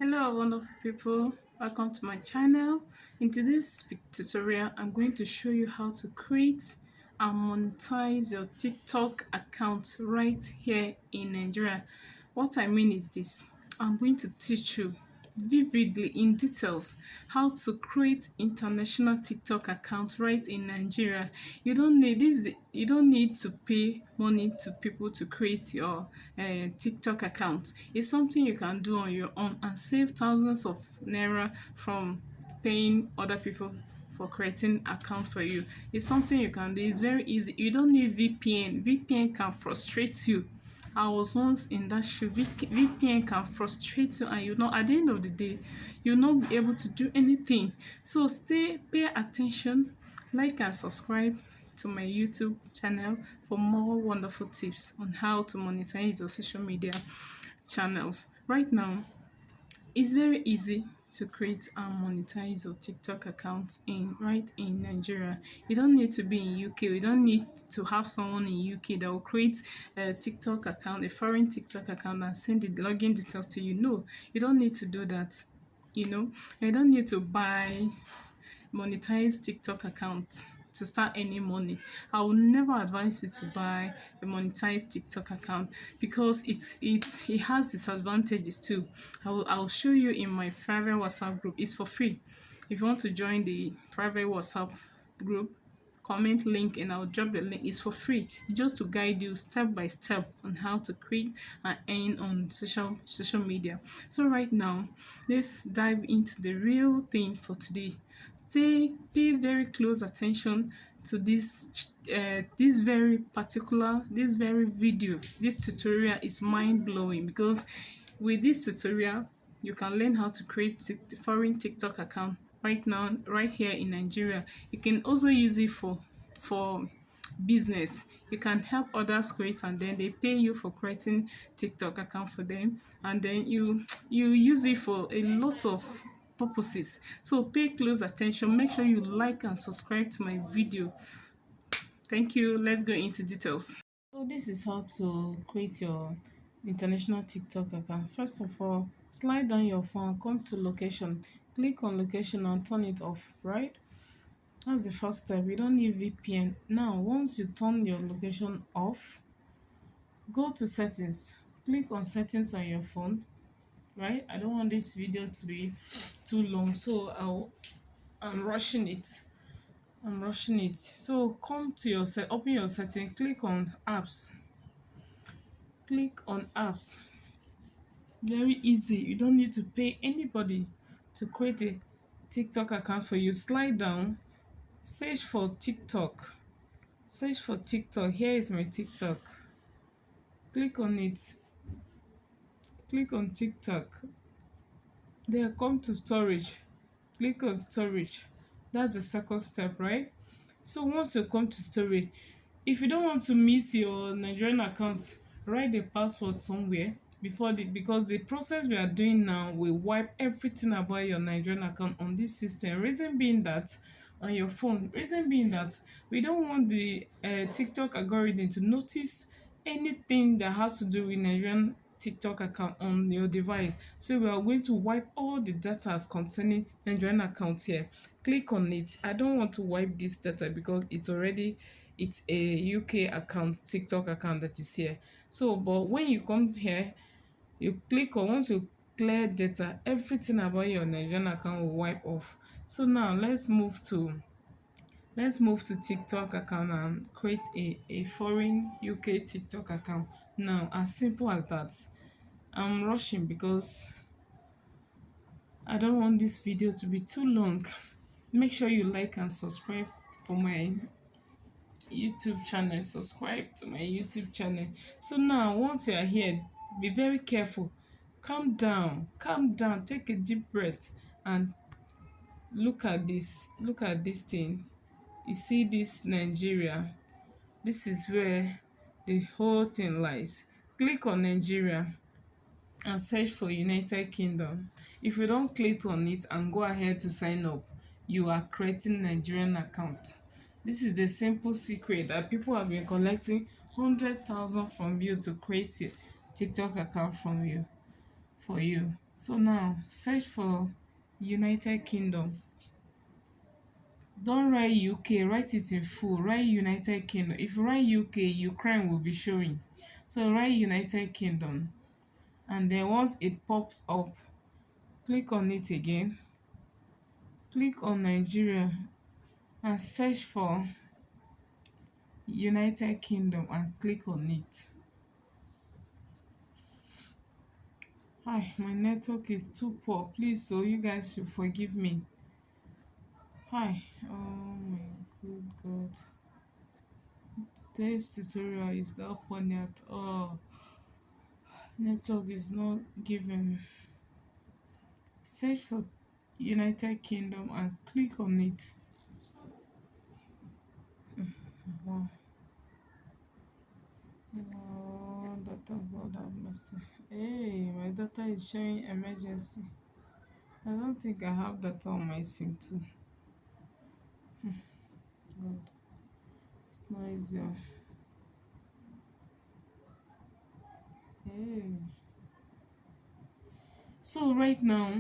Hello wonderful people, welcome to my channel. In today's tutorial I'm going to show you how to create and monetize your TikTok account right here in Nigeria. What I mean is this: I'm going to teach you vividly in details how to create international TikTok account right in Nigeria. You don't need to pay money to people to create your TikTok account. It's something you can do on your own and save thousands of naira from paying other people for creating account for you. It's something you can do. It's very easy. You don't need VPN. VPN can frustrate you. I was once in that shoe. VPN can frustrate you, and at the end of the day, you'll not be able to do anything. So pay attention, like and subscribe to my YouTube channel for more wonderful tips on how to monetize your social media channels. Right now, it's very easy to create and monetize your TikTok account right in Nigeria. You don't need to be in UK. You don't need to have someone in UK that will create a TikTok account, a foreign TikTok account, and send the login details to you. No, you don't need to do that. You don't need to buy monetize TikTok account to start earning money. I will never advise you to buy a monetized TikTok account because it has disadvantages too. I'll show you in my private WhatsApp group. It's for free. If you want to join the private WhatsApp group, comment link and I'll drop the link. It's for free, just to guide you step by step on how to create and earn on social media. So right now, let's dive into the real thing for today. Pay very close attention to this very video. This tutorial is mind-blowing because with this tutorial you can learn how to create foreign TikTok account right now, right here in Nigeria. You can also use it for business. You can help others create, and then they pay you for creating TikTok account for them, and then you use it for a lot of purposes. So pay close attention, make sure you like and subscribe to my video. Thank you. Let's go into details. So this is how to create your international TikTok account. First of all, slide down your phone, come to location, click on location and turn it off, right? That's the first step. You don't need VPN. Now, once you turn your location off, go to settings. Click on settings on your phone, right? I don't want this video to be too long, so I'm rushing it. So come to open your setting, click on apps. Click on apps. Very easy. You don't need to pay anybody to create a TikTok account for you. Slide down, search for TikTok. Search for TikTok. Here is my TikTok. Click on it. Click on TikTok. Then come to storage. Click on storage. That's the second step, right? So once you come to storage, if you don't want to miss your Nigerian account, write the password somewhere because the process we are doing now will wipe everything about your Nigerian account on this system. Reason being that on your phone. Reason being that we don't want the TikTok algorithm to notice anything that has to do with Nigerian TikTok account on your device. So we are going to wipe all the data containing Nigerian account here. Click on it. I don't want to wipe this data because it's a UK account, TikTok account that is here. So but when you come here, you click on, once you clear data, everything about your Nigerian account will wipe off. So now let's move to TikTok account and create a foreign UK TikTok account. Now, as simple as that. I'm rushing because I don't want this video to be too long. Make sure you like and subscribe for my YouTube channel. Subscribe to my YouTube channel. So now, once you are here, be very careful. Calm down, take a deep breath and look at this thing. You see this Nigeria. This is where the whole thing lies. Click on Nigeria and search for United Kingdom. If you don't click on it and go ahead to sign up, you are creating Nigerian account. This is the simple secret that people have been collecting 100,000 from you to create your TikTok account for you. So now search for United Kingdom. Don't write UK, write it in full. Write United Kingdom. If you write UK, Ukraine will be showing. So write United Kingdom. And then once it pops up, click on it again. Click on Nigeria and search for United Kingdom and click on it. Hi, my network is too poor. Please, so you guys should forgive me. Hi. Oh my good God. Today's tutorial is not funny at all. Network is not given. Search for United Kingdom and click on it. Wow. Oh, data, God have mercy. Hey, my data is showing emergency. I don't think I have data on my SIM too. God, it's not easy. Hey. So right now,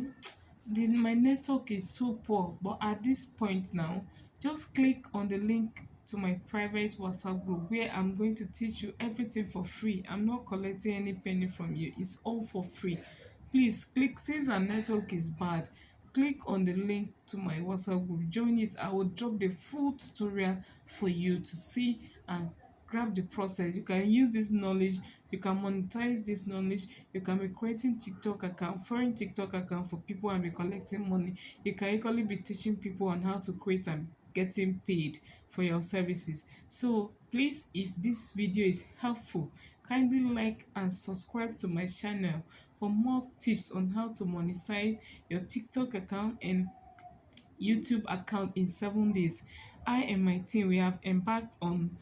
my network is too poor, but at this point now, just click on the link to my private WhatsApp group where I'm going to teach you everything for free. I'm not collecting any penny from you. It's all for free. Please click, since our network is bad, click on the link to my WhatsApp group. Join it. I will drop the full tutorial for you to see and grab the process. You can use this knowledge, you can monetize this knowledge, you can be creating TikTok account, foreign TikTok account for people and be collecting money. You can equally be teaching people on how to create and getting paid for your services. So please, if this video is helpful, kindly like and subscribe to my channel for more tips on how to monetize your TikTok account and YouTube account in 7 days. I and my team, we have embarked on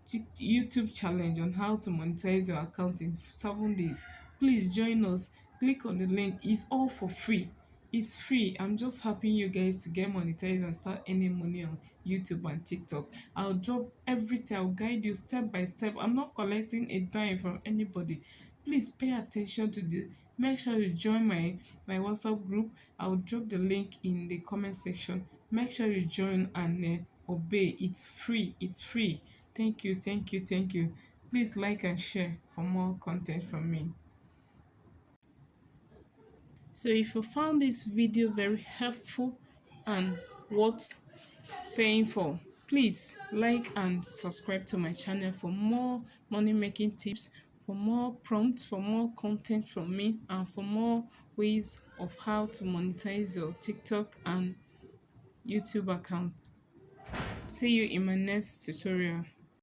YouTube challenge on how to monetize your account in 7 days. Please join us. Click on the link. It's all for free. It's free. I'm just helping you guys to get monetized and start earning money on YouTube and TikTok. I'll drop everything. I'll guide you step by step. I'm not collecting a dime from anybody. Please pay attention to this. Make sure you join my WhatsApp group. I'll drop the link in the comment section. Make sure you join and obey. It's free. It's free. Thank you, thank you, thank you. Please like and share for more content from me. So if you found this video very helpful and worth paying for, please like and subscribe to my channel for more money making tips, for more prompts, for more content from me, and for more ways of how to monetize your TikTok and YouTube account. See you in my next tutorial.